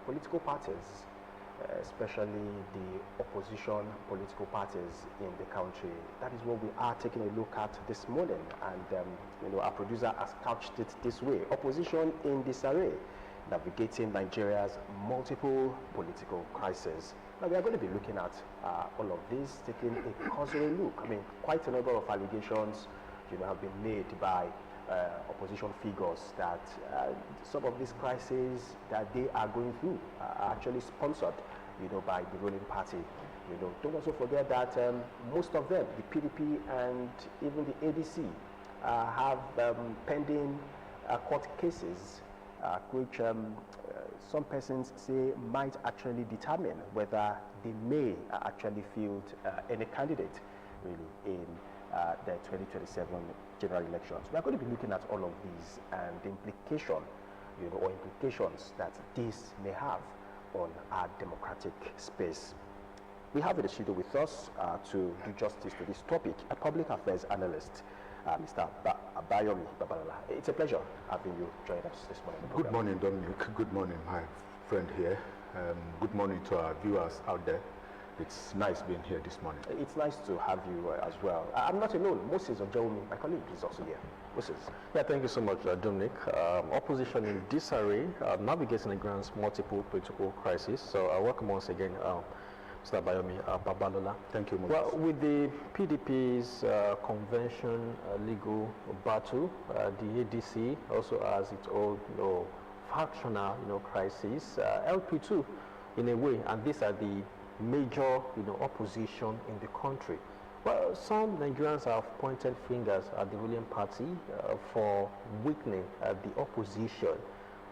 political parties, especially the opposition political parties in the country. That is what we are taking a look at this morning, and our producer has couched it this way: opposition in disarray, navigating Nigeria's multiple political crises. Now we are going to be looking at all of this, taking a cursory look. I mean, quite a number of allegations have been made by opposition figures that some of these crises that they are going through are actually sponsored by the ruling party. Don't also forget that most of them, the PDP and even the ADC, have pending court cases which some persons say might actually determine whether they may actually field any candidate really in the 2027 general elections. We are going to be looking at all of these and the implication, or implications that this may have on our democratic space. We have in the studio with us to do justice to this topic, a public affairs analyst, Mr. Babalola. It's a pleasure having you join us this morning. Good morning, Dominic. Good morning, my friend here. Good morning to our viewers out there. It's nice being here this morning. It's nice to have you as well. I'm not alone. Moses Ojomi, my colleague, is also here. Moses. Yeah, thank you so much, Dominic. Opposition in disarray, navigating Nigeria's multiple political crises. So I welcome once again Mr. Babalola. Thank you, Moses. Well, with the PDP's convention legal battle, the ADC also has its own factional crisis. LP2 in a way, and these are the major opposition in the country. Well, some Nigerians have pointed fingers at the ruling party for weakening the opposition,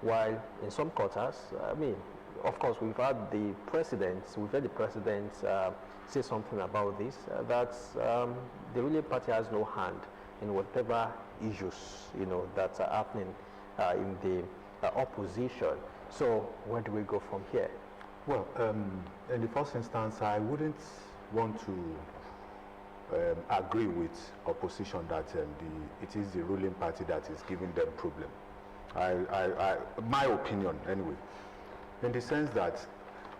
while in some quarters, I mean, of course, we've had the president say something about this, that the ruling party has no hand in whatever issues that are happening in the opposition. So where do we go from here? Well, in the first instance, I wouldn't want to agree with opposition that it is the ruling party that is giving them problem. My opinion, anyway, in the sense that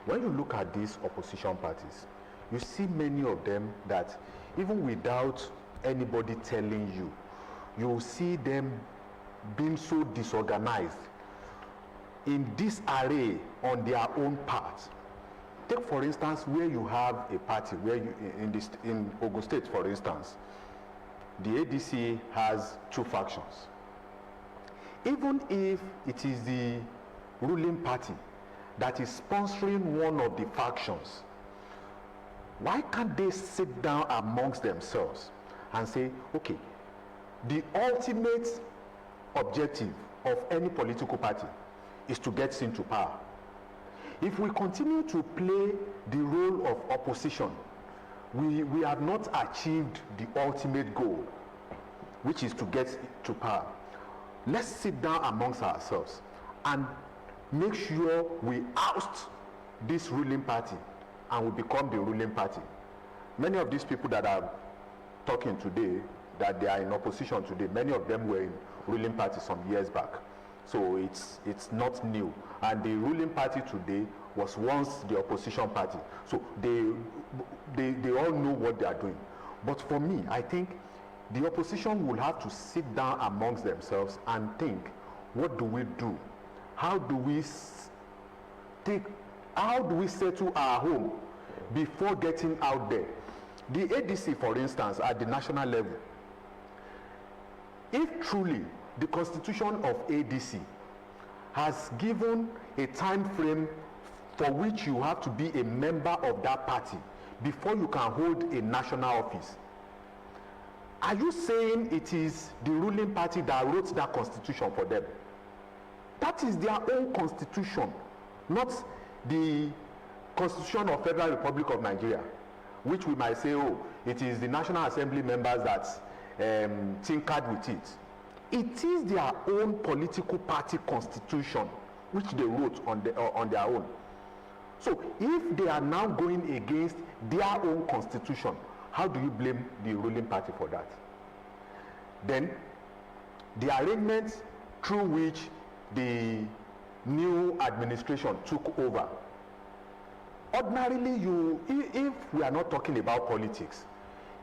when you look at these opposition parties, you see many of them that even without anybody telling you, you see them being so disorganized, in disarray on their own part. Take for instance where you have a party where you, in Ogun State, for instance, the ADC has two factions. Even if it is the ruling party that is sponsoring one of the factions, why can't they sit down amongst themselves and say, okay, the ultimate objective of any political party is to get into power. If we continue to play the role of opposition, we have not achieved the ultimate goal, which is to get to power. Let's sit down amongst ourselves and make sure we oust this ruling party and we become the ruling party. Many of these people that are talking today, that they are in opposition today, many of them were in ruling party some years back. So it's not new. And the ruling party today was once the opposition party. So they all know what they are doing. But for me, I think the opposition will have to sit down amongst themselves and think, what do we do? How do we settle our home before getting out there? The ADC, for instance, at the national level, if truly the constitution of ADC has given a time frame for which you have to be a member of that party before you can hold a national office, are you saying it is the ruling party that wrote that constitution for them? That is their own constitution, not the Constitution of Federal Republic of Nigeria, which we might say, oh, it is the National Assembly members that tinkered with it. It is their own political party constitution, which they wrote on their own. So if they are now going against their own constitution, how do you blame the ruling party for that? Then the arrangements through which the new administration took over, ordinarily if we are not talking about politics,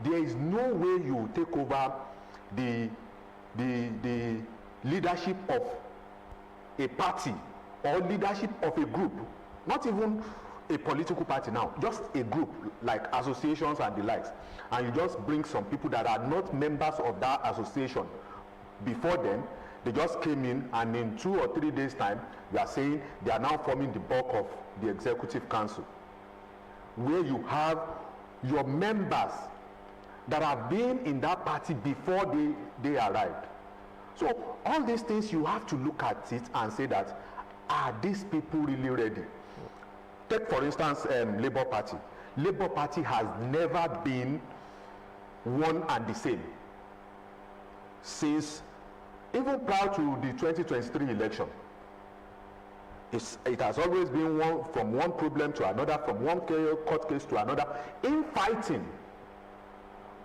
there is no way you take over the leadership of a party or leadership of a group, not even a political party now, just a group like associations and the likes, and you just bring some people that are not members of that association before them. They just came in, and in 2 or 3 days time you are saying they are now forming the bulk of the executive council, where you have your members that have been in that party before they arrived. So all these things, you have to look at it and say that, are these people really ready? Take for instance Labour Party. Labour Party has never been one and the same since even prior to the 2023 election. It has always been from one problem to another, from one court case to another, in fighting,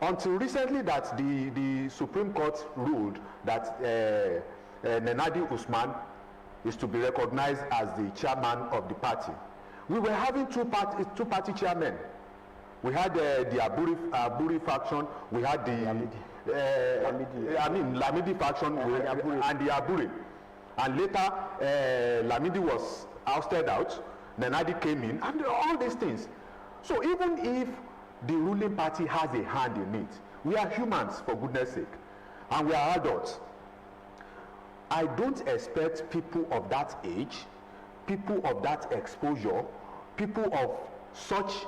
until recently that the Supreme Court ruled that Nenadi Usman is to be recognized as the chairman of the party. We were having two party chairmen. We had the Aburi faction, we had the Lamidi faction, and the Aburi. And later, Lamidi was ousted out, Nenadi came in, and all these things. So even if the ruling party has a hand in it, we are humans, for goodness sake, and we are adults. I don't expect people of that age, people of that exposure, people of such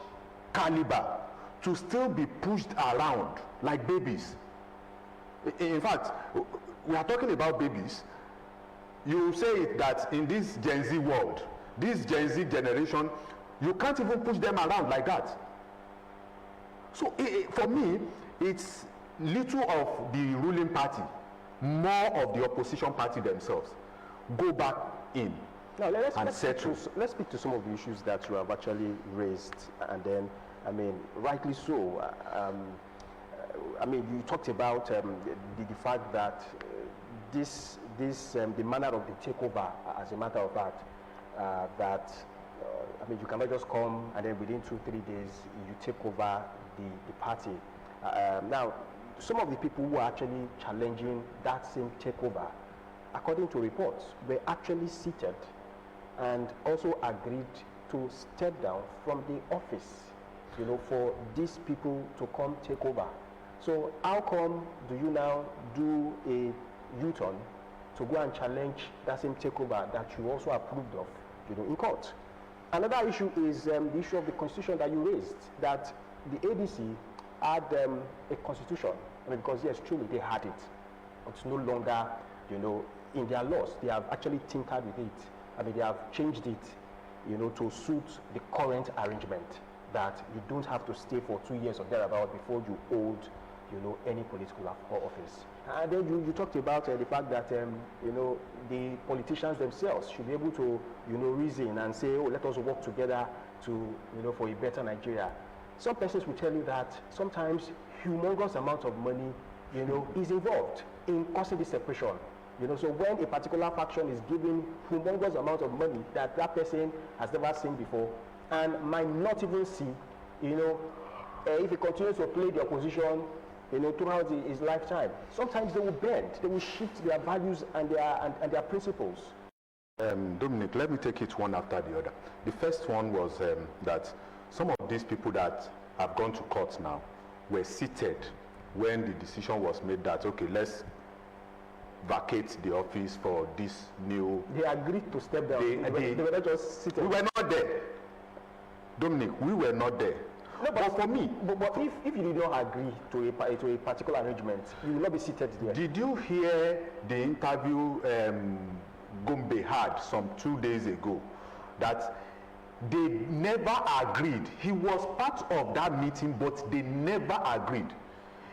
caliber to still be pushed around like babies. In fact, we are talking about babies. You say it that in this Gen Z world, this Gen Z generation, you can't even push them around like that. So for me, it's little of the ruling party, more of the opposition party themselves. Go back in. Now let's speak to some of the issues that you have actually raised, and then, I mean, rightly so. I mean, you talked about the fact that the manner of the takeover, as a matter of fact, I mean, you cannot just come and then within 2-3 days you take over the party. Now, some of the people who are actually challenging that same takeover, according to reports, were actually seated and also agreed to step down from the office, you know, for these people to come take over. So how come do you now do a U-turn to go and challenge that same takeover that you also approved of, you know, in court? Another issue is the issue of the constitution that you raised, that the ADC had a constitution. I mean, because yes, truly they had it. It's no longer, you know, in their laws. They have actually tinkered with it. I mean, they have changed it, you know, to suit the current arrangement, that you don't have to stay for 2 years or thereabout before you hold, you know, any political office. And then you talked about the fact that, you know, the politicians themselves should be able to, you know, reason and say, oh, let us work together to, you know, for a better Nigeria. Some persons will tell you that sometimes humongous amount of money, you know, is involved in causing this separation. You know, so when a particular faction is giving humongous amount of money that that person has never seen before and might not even see, you know, if he continues to play the opposition, you know, throughout his lifetime, sometimes they will bend, they will shift their values and their principles. Dominic, let me take it one after the other. The first one was that some of these people that have gone to court now were seated when the decision was made that, okay, let's vacate the office for this new... They agreed to step down. They were not just seated. We were not there. Dominic, we were not there. No, but for me... But if you did not agree to a particular arrangement, you will not be seated there. Did you hear the interview Gombe had some 2 days ago, that they never agreed? He was part of that meeting, but they never agreed.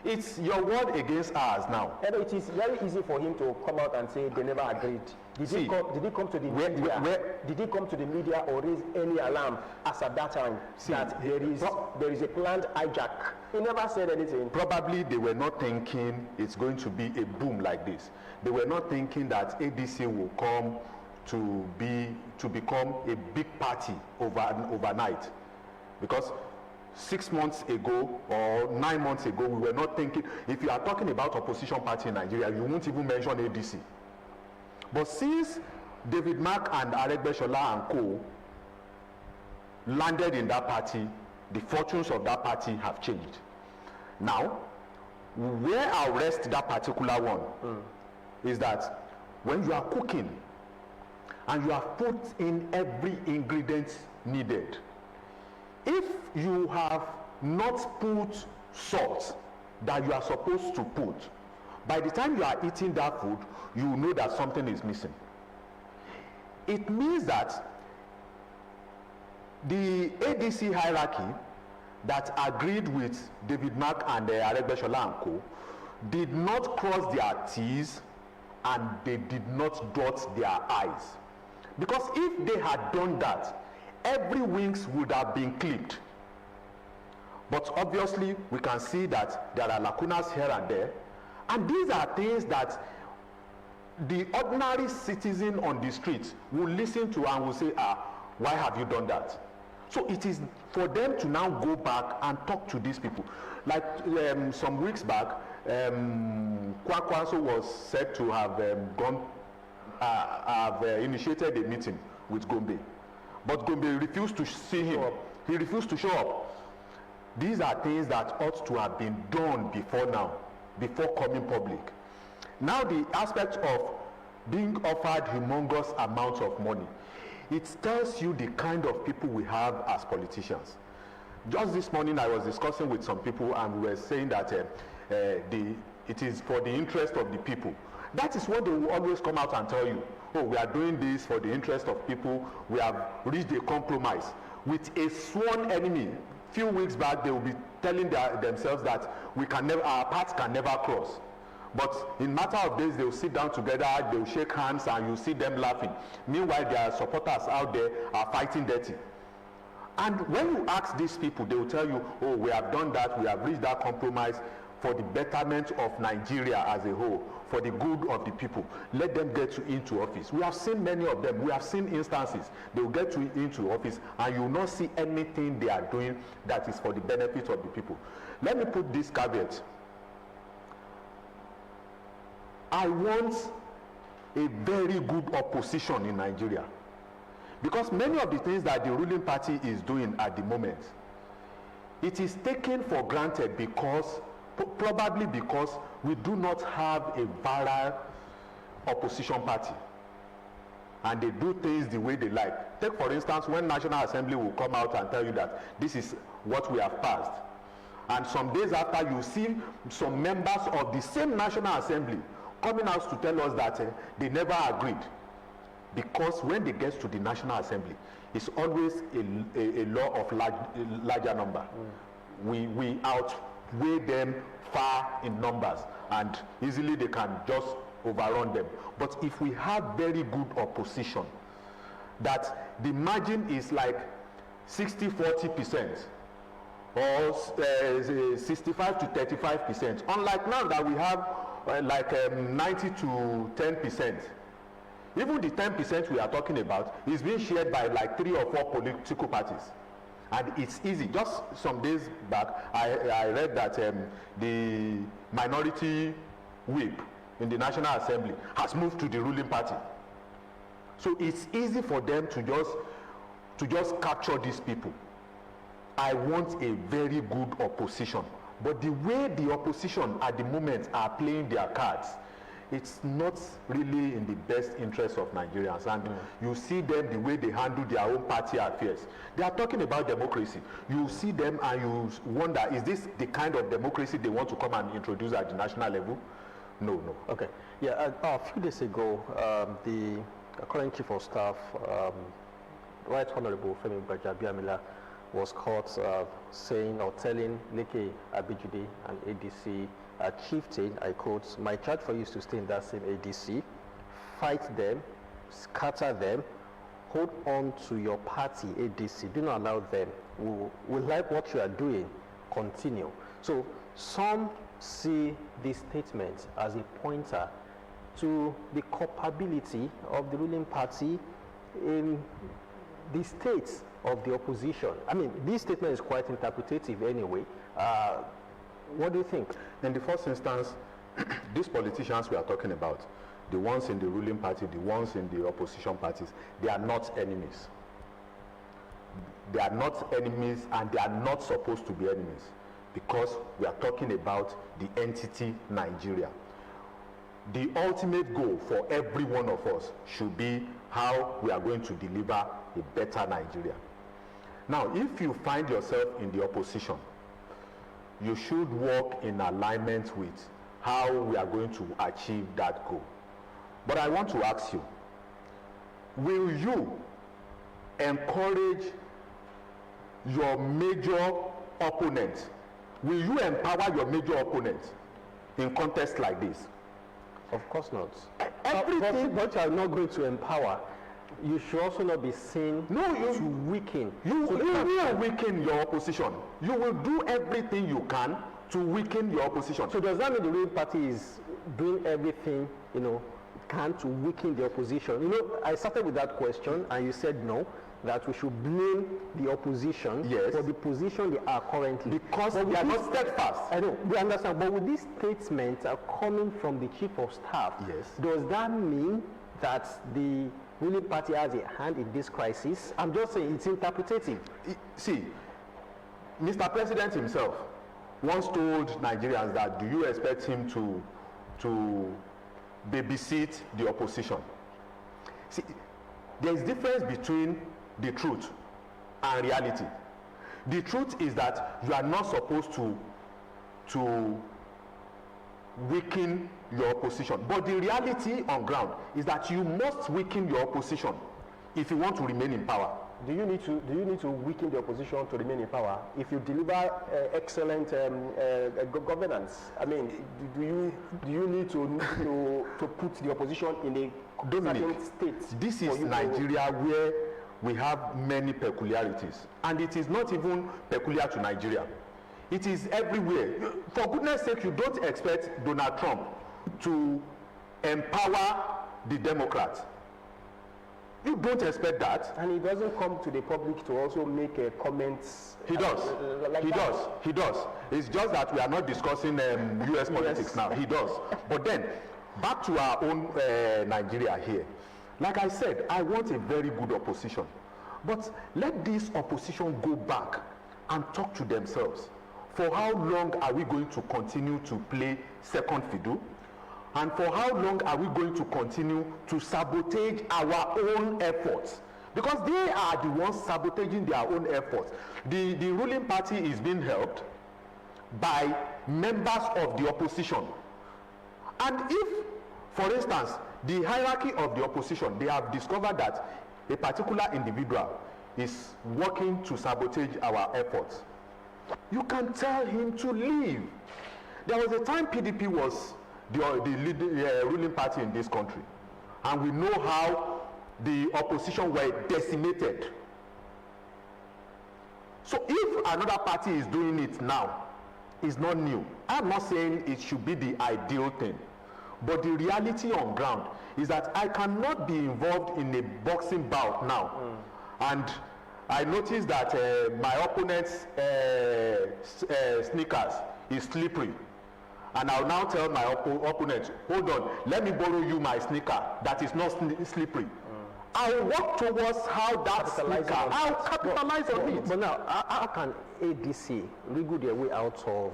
It's your word against ours now. And it is very easy for him to come out and say they never agreed. Did he come to the media? Did he come to the media or raise any alarm as at that time that there is a planned hijack? He never said anything. Probably they were not thinking it's going to be a boom like this. They were not thinking that ADC will come to become a big party overnight, because 6 months ago or 9 months ago we were not thinking, if you are talking about opposition party in Nigeria, you won't even mention ADC. But since David Mark and Aregbesola and co landed in that party, the fortunes of that party have changed. Now, where I'll rest that particular one is that when you are cooking and you have put in every ingredient needed, if you have not put salt that you are supposed to put, by the time you are eating that food, you know that something is missing. It means that the ADC hierarchy that agreed with David Mark and Aregbesola and co did not cross their T's and they did not dot their I's. Because if they had done that, every wings would have been clipped. But obviously, we can see that there are lacunas here and there. And these are things that the ordinary citizen on the streets will listen to and will say, why have you done that? So it is for them to now go back and talk to these people. Like some weeks back, Kwakwanso was said to have initiated a meeting with Gombe. But Gombe refused to see him. He refused to show up. These are things that ought to have been done before now, before coming public. Now the aspect of being offered humongous amounts of money, it tells you the kind of people we have as politicians. Just this morning I was discussing with some people and we were saying that it is for the interest of the people. That is what they will always come out and tell you. Oh, we are doing this for the interest of people. We have reached a compromise with a sworn enemy. Few weeks back, they will be telling themselves that our paths can never cross. But in matter of days, they will sit down together, they will shake hands, and you see them laughing. Meanwhile, their supporters out there are fighting dirty. And when you ask these people, they will tell you, oh, we have done that, we have reached that compromise for the betterment of Nigeria as a whole, for the good of the people. Let them get into office. We have seen many of them. We have seen instances. They will get into office and you will not see anything they are doing that is for the benefit of the people. Let me put this caveat. I want a very good opposition in Nigeria, because many of the things that the ruling party is doing at the moment, it is taken for granted probably because we do not have a viral opposition party and they do things the way they like. Take for instance, when National Assembly will come out and tell you that this is what we have passed, and some days after you see some members of the same National Assembly coming out to tell us that they never agreed, because when they get to the National Assembly, it's always a law of larger number. We outweigh them far in numbers and easily they can just overrun them. But if we have very good opposition, that the margin is like 60-40% or 65 to 35%, unlike now that we have 90 to 10%. Even the 10% we are talking about is being shared by like 3 or 4 political parties. And it's easy. Just some days back, I read that the minority whip in the National Assembly has moved to the ruling party. So it's easy for them to just capture these people. I want a very good opposition. But the way the opposition at the moment are playing their cards, it's not really in the best interest of Nigerians. And you see them the way they handle their own party affairs. They are talking about democracy. You see them and you wonder, is this the kind of democracy they want to come and introduce at the national level? No. Okay. Yeah, a few days ago, the current Chief of Staff, Right Honorable Femi Gbajabiamila, was caught saying or telling Leke Abijide and ADC chieftain, I quote, "My charge for you is to stay in that same ADC, fight them, scatter them, hold on to your party ADC, do not allow them. We like what you are doing, continue." So some see this statement as a pointer to the culpability of the ruling party in the states of the opposition? I mean, this statement is quite interpretative anyway. What do you think? In the first instance, these politicians we are talking about, the ones in the ruling party, the ones in the opposition parties, they are not enemies. They are not enemies, and they are not supposed to be enemies, because we are talking about the entity Nigeria. The ultimate goal for every one of us should be how we are going to deliver a better Nigeria. Now, if you find yourself in the opposition, you should work in alignment with how we are going to achieve that goal. But I want to ask you, will you encourage your major opponent? Will you empower your major opponent in contests like this? Of course not. Everything. But you are not going to empower. You should also not be seen to weaken. You will weaken your opposition. You will do everything you can to weaken your opposition. So does that mean the ruling party is doing everything, can to weaken the opposition? I started with that question, and you said no, that we should blame the opposition for the position they are currently. Because they are not steadfast. I know, we understand, but with these statements are coming from the chief of staff, does that mean that the ruling party has a hand in this crisis? I'm just saying it's interpretative. See, Mr. President himself once told Nigerians that, do you expect him to babysit the opposition? See, there is difference between the truth and reality. The truth is that you are not supposed to weaken your opposition, but the reality on ground is that you must weaken your opposition if you want to remain in power. Do you need to weaken the opposition to remain in power? If you deliver excellent governance, I mean, do you need to put the opposition in a certain state? This is Nigeria, where we have many peculiarities, and it is not even peculiar to Nigeria. It is everywhere. For goodness sake, you don't expect Donald Trump to empower the Democrats. You don't expect that. And he doesn't come to the public to also make comments. He does. He does. It's just that we are not discussing US politics now. He does. But then, back to our own Nigeria here. Like I said, I want a very good opposition. But let this opposition go back and talk to themselves. For how long are we going to continue to play second fiddle? And for how long are we going to continue to sabotage our own efforts? Because they are the ones sabotaging their own efforts. The ruling party is being helped by members of the opposition. And if, for instance, the hierarchy of the opposition, they have discovered that a particular individual is working to sabotage our efforts, you can tell him to leave. There was a time PDP was the ruling party in this country, and we know how the opposition were decimated. So if another party is doing it now, it's not new. I'm not saying it should be the ideal thing, but the reality on ground is that I cannot be involved in a boxing bout now, and I noticed that my opponent's sneakers is slippery. And I'll now tell my opponent, hold on, let me borrow you my sneaker that is not slippery. I'll work towards how that sneaker, I'll capitalize on it. But now, how can ADC wriggle their way out of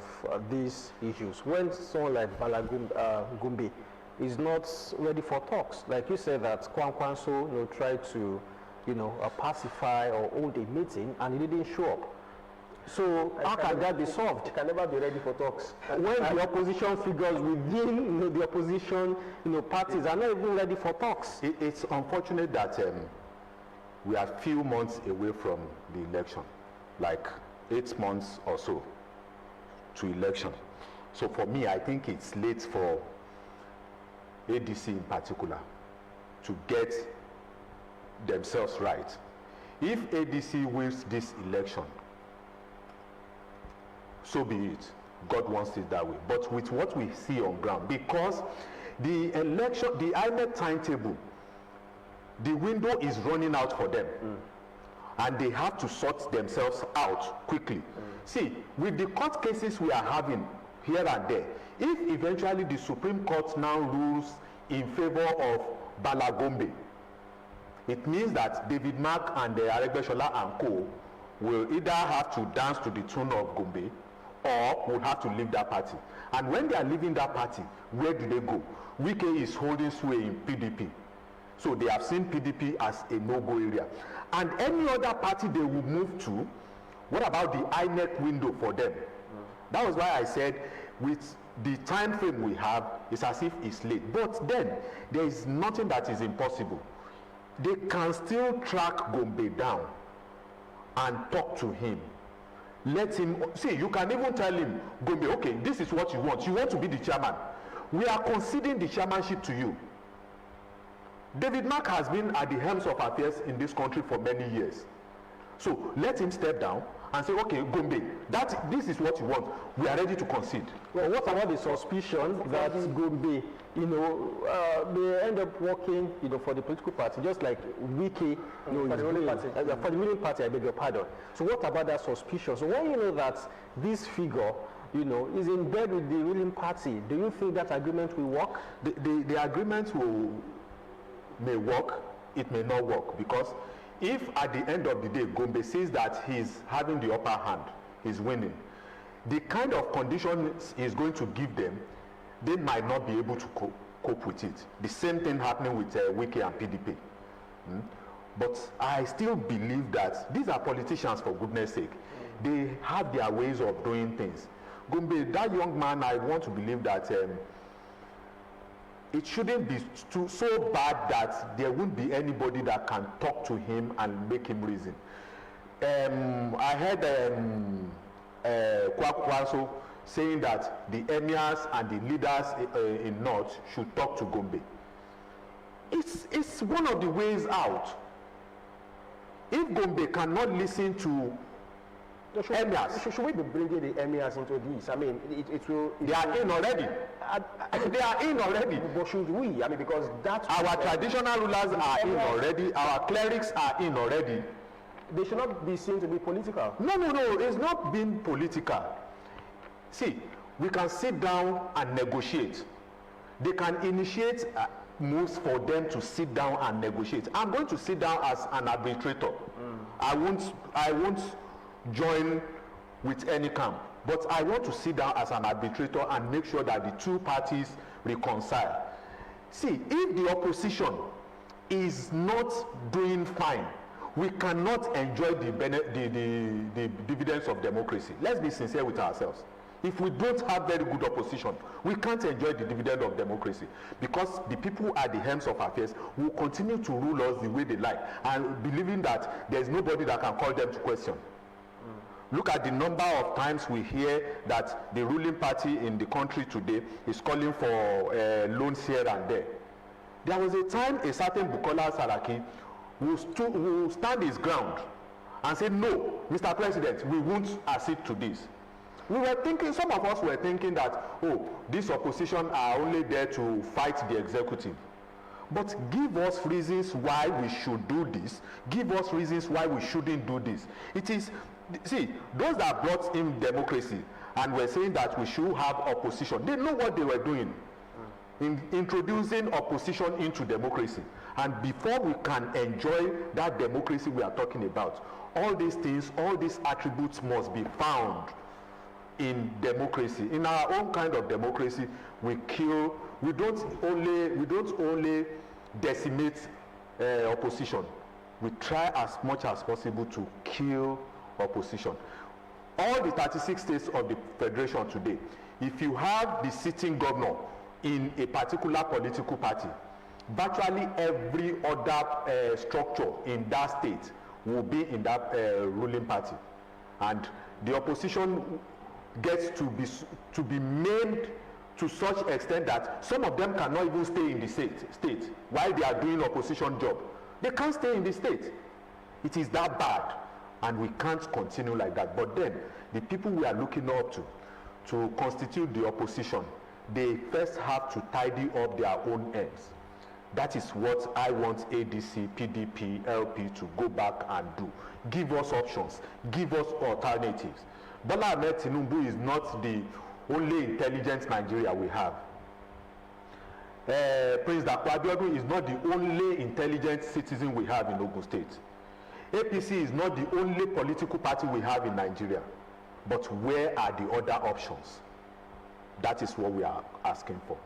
these issues when someone like Babalola is not ready for talks? Like you said that Kwankwanso tried to pacify or hold a meeting and he didn't show up. So how can that be solved? It can never be ready for talks. When the opposition figures within the opposition parties are not even ready for talks. It's unfortunate that we are few months away from the election, like 8 months or so to election. So for me, I think it's late for ADC in particular to get themselves right. If ADC wins this election, so be it. God wants it that way. But with what we see on ground, because the INEC timetable, the window is running out for them. And they have to sort themselves out quickly. See, with the court cases we are having here and there, if eventually the Supreme Court now rules in favor of Balagombe, it means that David Mark and Aregbesola and co will either have to dance to the tune of Gombe or will have to leave that party. And when they are leaving that party, where do they go? Wike is holding sway in PDP. So they have seen PDP as a no-go area. And any other party they will move to, what about the INEC window for them? That was why I said with the time frame we have, it's as if it's late. But then, there is nothing that is impossible. They can still track Gombe down and talk to him. Let him, see, you can even tell him, Gombe, okay, this is what you want. You want to be the chairman. We are conceding the chairmanship to you. David Mark has been at the helms of affairs in this country for many years. So let him step down and say, okay, Gombe, this is what you want. We are ready to concede. Well, what about the suspicion that Gombe, they end up working, for the political party, just like Wiki, for the ruling party, I beg your pardon. So what about that suspicion? So when you know that this figure, is in bed with the ruling party, do you think that agreement will work? The agreement may work, it may not work, because if at the end of the day Gombe says that he's having the upper hand, he's winning, the kind of conditions he's going to give them, they might not be able to cope with it. The same thing happening with Wike and PDP. But I still believe that these are politicians, for goodness sake. They have their ways of doing things. Gombe, that young man, I want to believe that it shouldn't be so bad that there won't be anybody that can talk to him and make him reason. I heard Kwakwaso saying that the emirs and the leaders in North should talk to Gombe. It's one of the ways out. If Gombe cannot listen to emirs, should we be bringing the emirs into this? I mean, it will. They are in already. They are in already. But should we? I mean, because that's our traditional rulers are in already. Our clerics are in already. They should not be seen to be political. No. It's not being political. See, we can sit down and negotiate. They can initiate moves for them to sit down and negotiate. I'm going to sit down as an arbitrator. I won't join with any camp, but I want to sit down as an arbitrator and make sure that the two parties reconcile. See, if the opposition is not doing fine, we cannot enjoy the dividends of democracy. Let's be sincere with ourselves. If we don't have very good opposition, we can't enjoy the dividend of democracy, because the people at the helms of affairs will continue to rule us the way they like, and believing that there's nobody that can call them to question. Look at the number of times we hear that the ruling party in the country today is calling for loans here and there. There was a time a certain Bukola Saraki will stand his ground and say, no, Mr. President, we won't accede to this. We were thinking, some of us were thinking that, oh, these opposition are only there to fight the executive. But give us reasons why we should do this. Give us reasons why we shouldn't do this. It is, see, those that brought in democracy and were saying that we should have opposition, they know what they were doing in introducing opposition into democracy. And before we can enjoy that democracy we are talking about, all these things, all these attributes must be found in democracy. In our own kind of democracy, we don't only decimate opposition. We try as much as possible to kill opposition. All the 36 states of the federation today, if you have the sitting governor in a particular political party, virtually every other structure in that state will be in that ruling party, and the opposition gets to be maimed to such extent that some of them cannot even stay in the state while they are doing opposition job. They can't stay in the state. It is that bad, and we can't continue like that. But then the people we are looking up to constitute the opposition, they first have to tidy up their own ends. That is what I want ADC, PDP, LP to go back and do. Give us options, give us alternatives. Bola Ahmed Tinubu is not the only intelligent Nigeria we have. Prince Dapo Abiodun is not the only intelligent citizen we have in Ogun State. APC is not the only political party we have in Nigeria. But where are the other options? That is what we are asking for.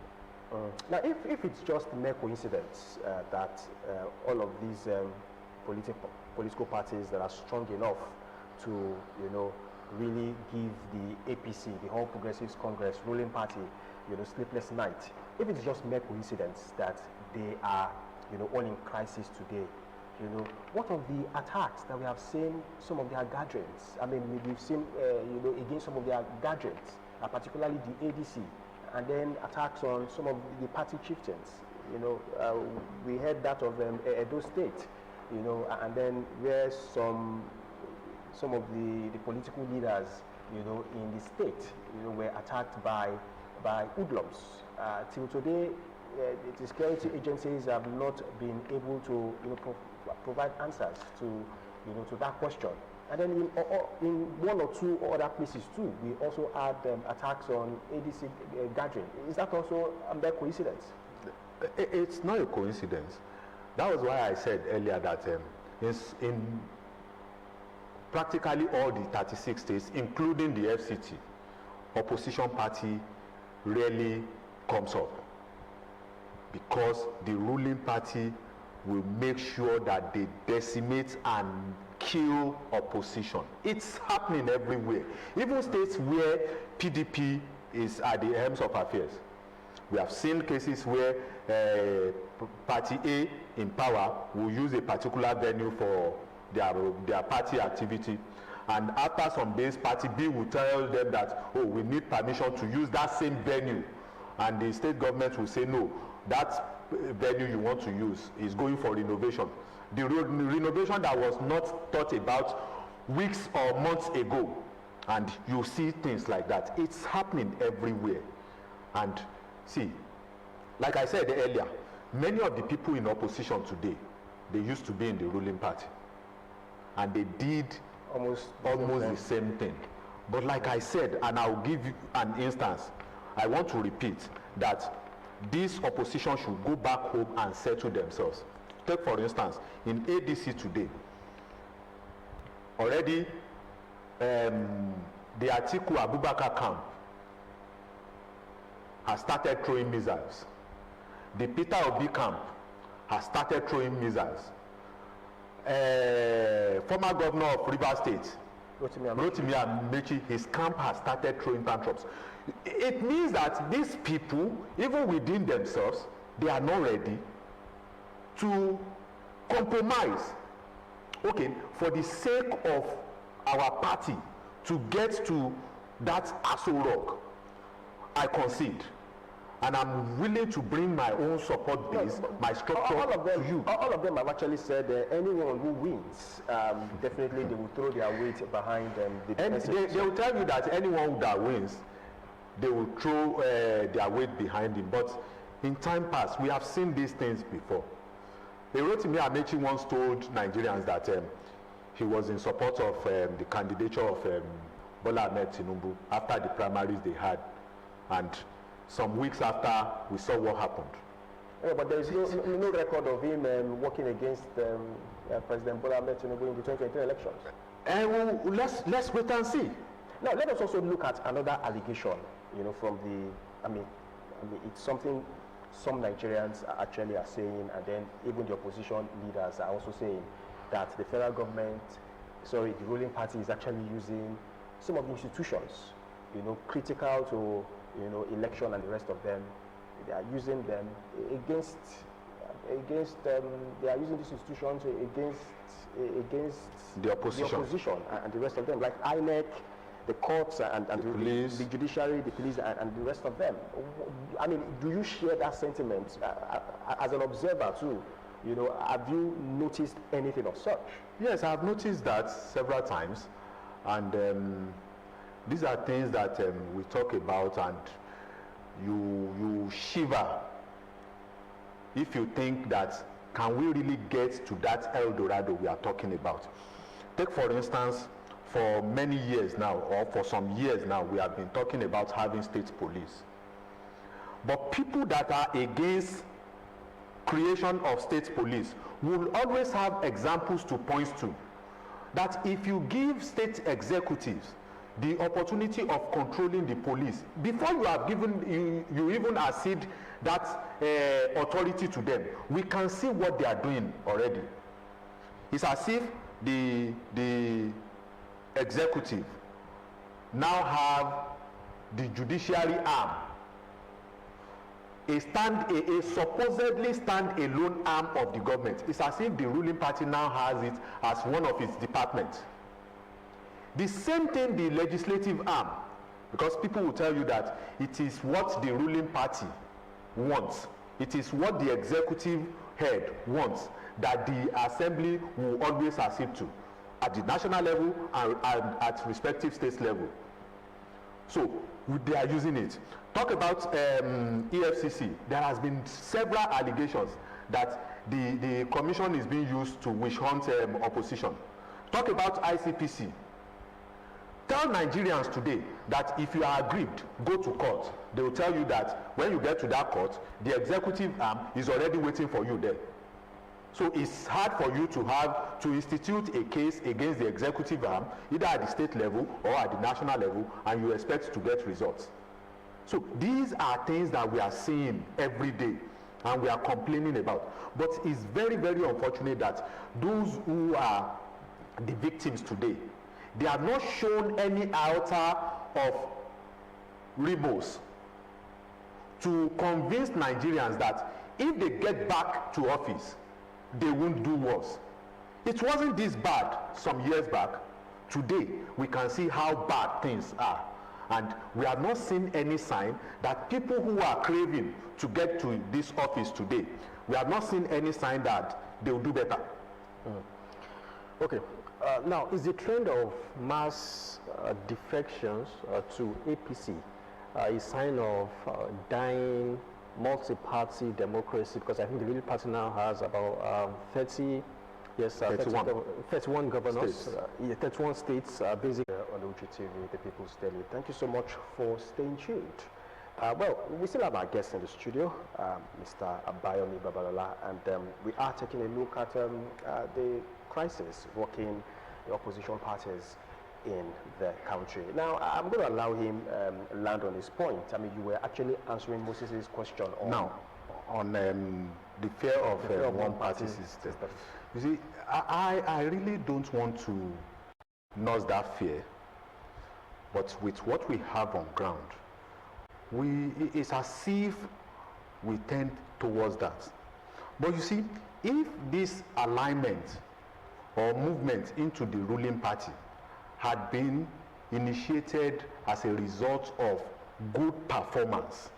Now, if it's just mere coincidence that all of these political parties that are strong enough to, you know, really give the APC, the All Progressives Congress ruling party, you know, sleepless night, if it's just mere coincidence that they are, you know, all in crisis today, you know, what of the attacks that we have seen some of their gatherings? I mean, we've seen, you know, against some of their gatherings, particularly the ADC, and then attacks on some of the party chieftains. You know, we heard that of Edo State, you know, and then where some of the political leaders, you know, in the state, you know, were attacked by hoodlums. Till today, the security agencies have not been able to, you know, provide answers to, you know, to that question. And then in one or two other places too, we also had attacks on ADC gathering. Is that also a coincidence? It's not a coincidence. That was why I said earlier that in practically all the 36 states, including the FCT, opposition party rarely comes up, because the ruling party will make sure that they decimate and kill opposition. It's happening everywhere. Even states where PDP is at the helm of affairs. We have seen cases where Party A in power will use a particular venue for their party activity, and after some days, Party B will tell them that, oh, we need permission to use that same venue, and the state government will say, no, that venue you want to use is going for renovation. The renovation that was not thought about weeks or months ago, and you see things like that. It's happening everywhere. And see, like I said earlier, many of the people in opposition today, they used to be in the ruling party, and they did almost the same thing. But like I said, and I'll give you an instance, I want to repeat that this opposition should go back home and settle themselves. Take for instance, in ADC today, already the Atiku Abubakar camp has started throwing missiles. The Peter Obi camp has started throwing missiles. Former governor of Rivers State, Rotimi Amechi, his camp has started throwing tantrums. It means that these people, even within themselves, they are not ready to compromise, okay, for the sake of our party to get to that Aso Rock. I concede, and I'm willing to bring my own support base, my structure to you. All of them have actually said anyone who wins, definitely they will throw their weight behind the and they will tell you that anyone that wins, they will throw their weight behind him. But in time past, we have seen these things before. Rotimi Amechi once told Nigerians that he was in support of the candidature of Bola Ahmed Tinubu after the primaries they had, and some weeks after, we saw what happened. Yeah, but there is no record of him working against President Bola Ahmed Tinubu in the 2023 elections. Well, let's wait and see. Now, let us also look at another allegation, you know, from the, I mean, it's something some Nigerians actually are saying, and then even the opposition leaders are also saying that the federal government, the ruling party is actually using some of the institutions, you know, critical to, you know, election and the rest of them. They are using them against they are using these institutions against the opposition and the rest of them, like INEC, the courts and the police, the judiciary, the police, and the rest of them. I mean, do you share that sentiment as an observer too? You know, have you noticed anything of such? Yes, I have noticed that several times, and these are things that we talk about, and you shiver if you think that, can we really get to that El Dorado we are talking about? Take for instance, for many years now, or for some years now, we have been talking about having state police. But people that are against creation of state police will always have examples to point to, that if you give state executives the opportunity of controlling the police, before you have given, you even accede that authority to them, we can see what they are doing already. It's as if the executive now have the judiciary arm, a supposedly stand-alone arm of the government. It's as if the ruling party now has it as one of its departments. The same thing the legislative arm, because people will tell you that it is what the ruling party wants, it is what the executive head wants, that the assembly will always accede to at the national level and at respective state level. So they are using it. Talk about EFCC. There has been several allegations that the commission is being used to witch hunt opposition. Talk about ICPC. Tell Nigerians today that if you are aggrieved, go to court. They will tell you that when you get to that court, the executive arm is already waiting for you there. So it's hard for you to institute a case against the executive arm, either at the state level or at the national level, and you expect to get results. So these are things that we are seeing every day and we are complaining about. But it's very, very unfortunate that those who are the victims today, they have not shown any iota of remorse to convince Nigerians that if they get back to office, they won't do worse. It wasn't this bad some years back. Today, we can see how bad things are. And we have not seen any sign that people who are craving to get to this office today, we have not seen any sign that they will do better. Okay. Now, is the trend of mass defections to APC a sign of dying multi-party democracy? Because I think the ruling party now has about 31 governors, states. 31 states basically. On Ogtv, the People's Daily. Thank you so much for staying tuned. Well, we still have our guest in the studio, Mr. Babalola, and we are taking a look at the crisis rocking the opposition parties in the country. Now, I'm going to allow him land on his point. I mean, you were actually answering Moses' question on the fear of one-party system. You see, I really don't want to nurse that fear, but with what we have on ground, it's as if we tend towards that. But you see, if this alignment or movement into the ruling party had been initiated as a result of good performance,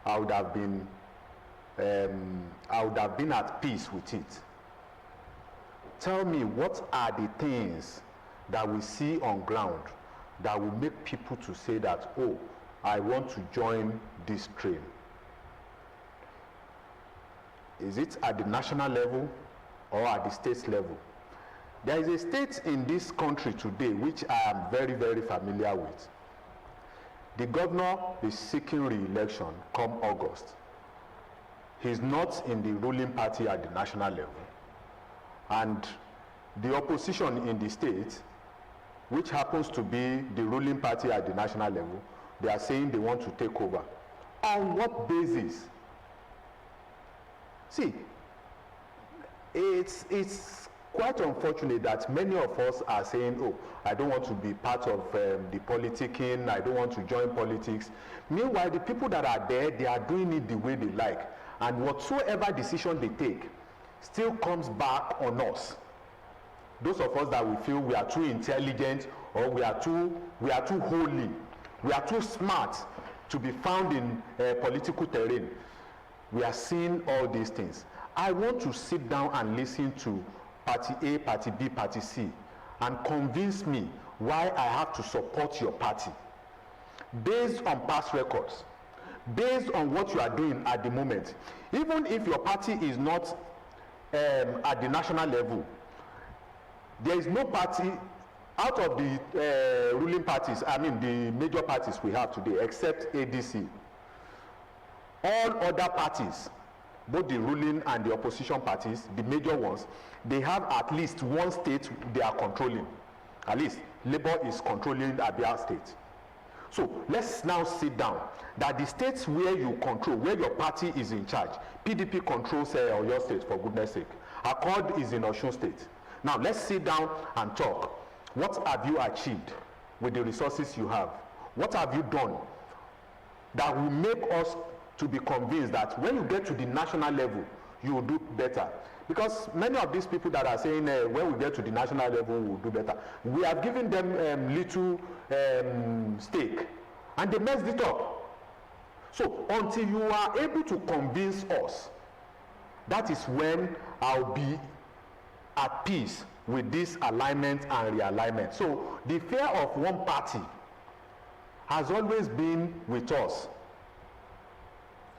I would have been at peace with it. Tell me, what are the things that we see on ground that will make people to say that, oh, I want to join this train? Is it at the national level or at the state level? There is a state in this country today which I am very, very familiar with. The governor is seeking re-election come August. He's not in the ruling party at the national level. And the opposition in the state, which happens to be the ruling party at the national level, they are saying they want to take over. On what basis? See, it's quite unfortunate that many of us are saying, oh, I don't want to be part of the politicking, I don't want to join politics. Meanwhile, the people that are there, they are doing it the way they like. And whatsoever decision they take still comes back on us. Those of us that we feel we are too intelligent, or we are too holy, we are too smart to be found in political terrain. We are seeing all these things. I want to sit down and listen to Party A, Party B, Party C, and convince me why I have to support your party. based on past records, based on what you are doing at the moment. Even if your party is not at the national level, there is no party out of the ruling parties, I mean the major parties we have today, except ADC. All other parties, both the ruling and the opposition parties, the major ones, they have at least one state they are controlling. At least Labour is controlling Abia State. So let's now sit down that the states where you control, where your party is in charge, PDP controls Oyo State, for goodness sake. Accord is in Osun State. Now let's sit down and talk. What have you achieved with the resources you have? What have you done that will make us to be convinced that when you get to the national level, you will do better? Because many of these people that are saying when we get to the national level, we will do better, we have given them little stake, and they messed it up. So until you are able to convince us, that is when I'll be at peace with this alignment and realignment. So the fear of one party has always been with us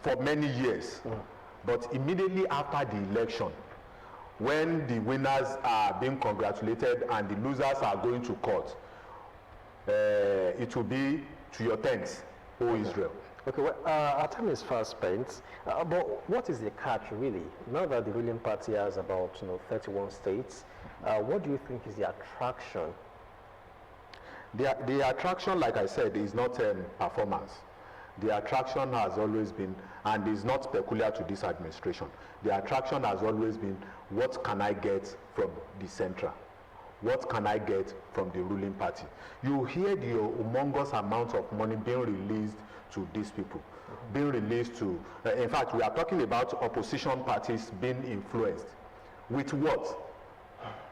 for many years. But immediately after the election, when the winners are being congratulated and the losers are going to court, it will be to your tents, O Israel. Okay, well, our time is fast spent, but what is the catch really? Now that the ruling party has about 31 states, what do you think is the attraction? The attraction, like I said, is not performance. The attraction has always been, and is not peculiar to this administration, the attraction has always been, what can I get from the central? What can I get from the ruling party? You hear the humongous amount of money being released to these people, being released to, in fact, we are talking about opposition parties being influenced. With what?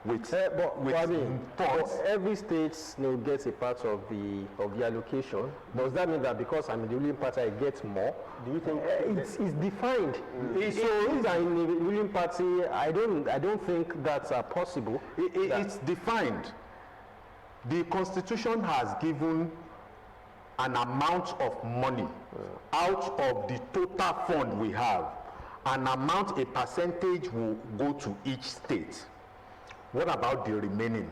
With funds. Every state gets a part of the allocation. Does that mean that because I'm in the ruling party, I get more? Do you think it's defined? So if I'm in the ruling party, I don't think that's possible. It's defined. The Constitution has given an amount of money out of the total fund we have. An amount, a percentage will go to each state. What about the remaining?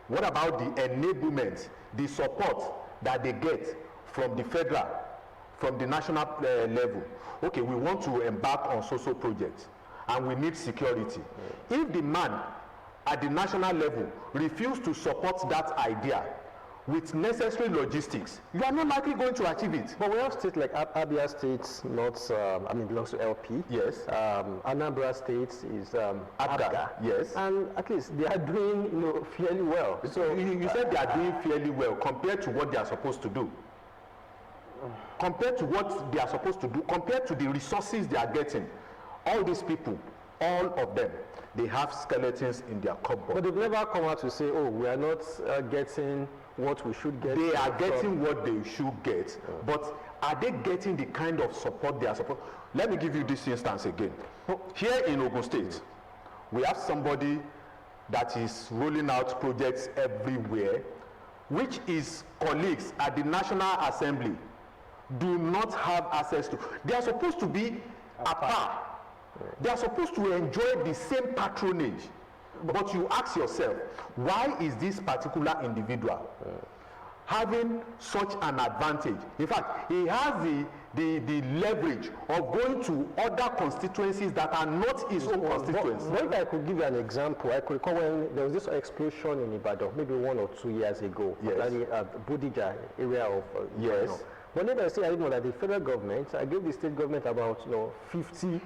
What about the enablement, the support that they get from the federal, from the national level? Okay, we want to embark on social projects and we need security. If the man at the national level refuses to support that idea with necessary logistics, you are not likely going to achieve it. But we have states like Abia State, belongs to LP. Yes. Anambra State is ABGA. Yes. And at least they are doing fairly well. So you said they are doing fairly well compared to what they are supposed to do. Compared to what they are supposed to do, compared to the resources they are getting, all these people, all of them, they have skeletons in their cupboard. But they've never come out to say, oh, we are not getting what we should get. They are getting what they should get, but are they getting the kind of support they are supposed? Let me give you this instance again. Here in Ogun State, we have somebody that is rolling out projects everywhere, which his colleagues at the National Assembly do not have access to. They are supposed to be apart. They are supposed to enjoy the same patronage. But you ask yourself, why is this particular individual having such an advantage? In fact, he has the leverage of going to other constituencies that are not his own constituencies. Maybe I could give you an example. I could recall when there was this explosion in Ibadan, maybe 1 or 2 years ago, Bodija area of yes. But never say I didn't know that the federal government, I gave the state government about 50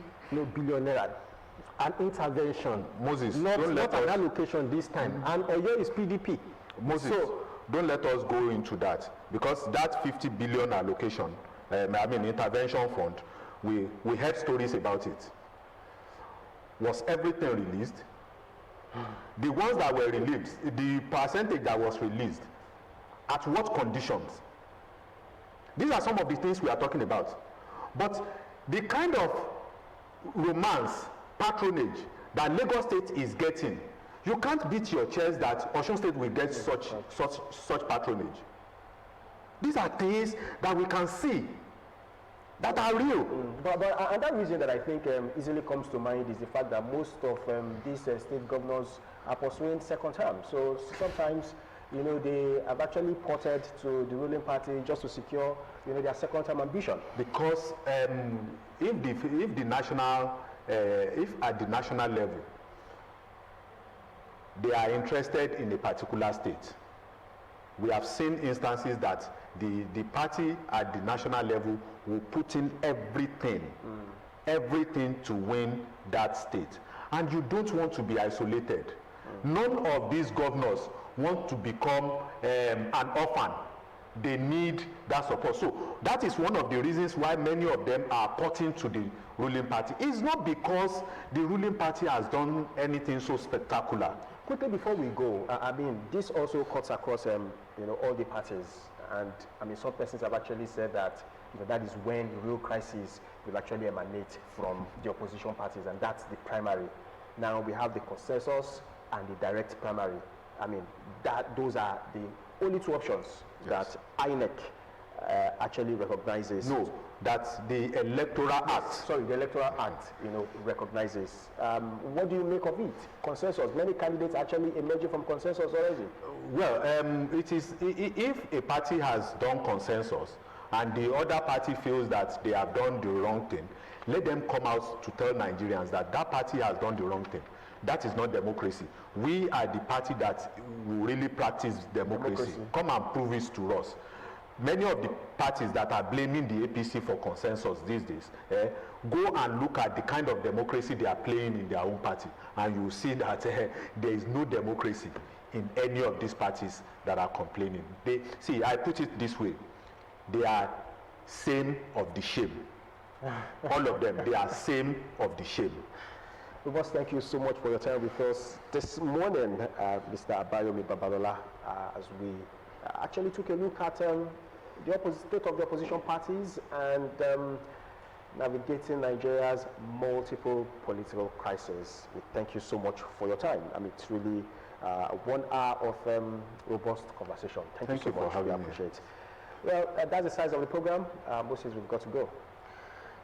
billion naira. An intervention. Moses, not an allocation this time. And Oyo is PDP. Moses, don't let us go into that, because that 50 billion allocation, intervention fund, we heard stories about it. Was everything released? The ones that were released, the percentage that was released, at what conditions? These are some of the things we are talking about. But the kind of romance, patronage that Lagos State is getting, you can't beat your chest that Osun State will get such patronage. These are things that we can see that are real. But another reason that I think easily comes to mind is the fact that most of these state governors are pursuing second term. So sometimes, you know, they have actually ported to the ruling party just to secure, you know, their second term ambition. Because if at the national level they are interested in a particular state, we have seen instances that the party at the national level will put in everything to win that state. And you don't want to be isolated. None of these governors want to become an orphan. They need that support. So that is one of the reasons why many of them are porting to the ruling party. It's not because the ruling party has done anything so spectacular. Quickly before we go, I mean, this also cuts across, you know, all the parties. And I mean, some persons have actually said that, you know, that is when the real crisis will actually emanate from the opposition parties, and that's the primary. Now we have the consensus and the direct primary. I mean, those are the only two options that INEC actually recognizes. No, that's the Electoral Act. Sorry, the Electoral Act, you know, recognizes. What do you make of it? Consensus. Many candidates actually emerging from consensus already. Well, it is, if a party has done consensus and the other party feels that they have done the wrong thing, let them come out to tell Nigerians that that party has done the wrong thing. That is not democracy. We are the party that will really practice democracy. Come and prove it to us. Many of the parties that are blaming the APC for consensus these days, go and look at the kind of democracy they are playing in their own party, and you will see that there is no democracy in any of these parties that are complaining. See, I put it this way, they are same of the shame. All of them, they are same of the shame. We must thank you so much for your time with us this morning, Mr. Babalola, as we actually took a look at the state of the opposition parties and navigating Nigeria's multiple political crises. We thank you so much for your time. I mean, it's really 1 hour of robust conversation. Thank you so much. We appreciate it. Well, that's the size of the program. Moses, we've got to go.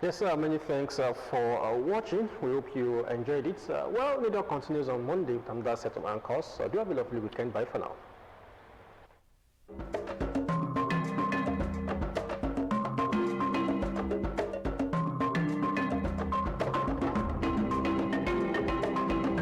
Yes, sir. Many thanks for watching. We hope you enjoyed it. Well, Radio continues on Monday with another set of anchors. Do have a lovely weekend. Bye for now.